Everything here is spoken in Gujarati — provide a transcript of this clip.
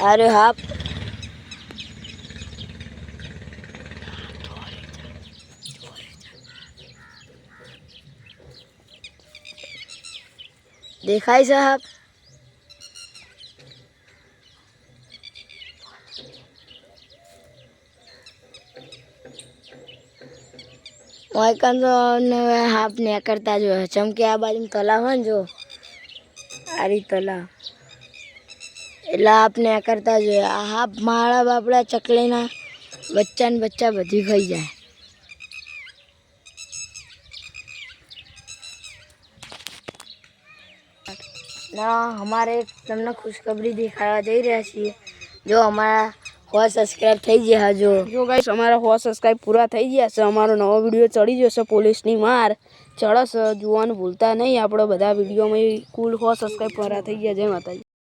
अरे हाँ देखाई साहब हाफ नहीं करता जो है चमके आ बाजू तला हो जो आरी तला એટલે આપને કરતા જોઈએ હાફ માળા બાપડા ચકલીના બચ્ચા ને બચ્ચા બધી ખાઈ જાય ना हमारे તમને ખુશખબરી દેખાડવા જઈ રહ્યા છીએ જો અમારા 100 સબસ્ક્રાઇબ થઈ ગયા જો ગાઈસ અમારા 100 સબસ્ક્રાઇબ પૂરા થઈ ગયા છે અમારો નવો વિડિયો ચડી જશે પોલીસની માર ચડસ જોવાનું ભૂલતા નહીં આપણો બધા વિડિયોમાં કુલ 100 સબસ્ક્રાઇબ પૂરા થઈ ગયા જય માતાજી।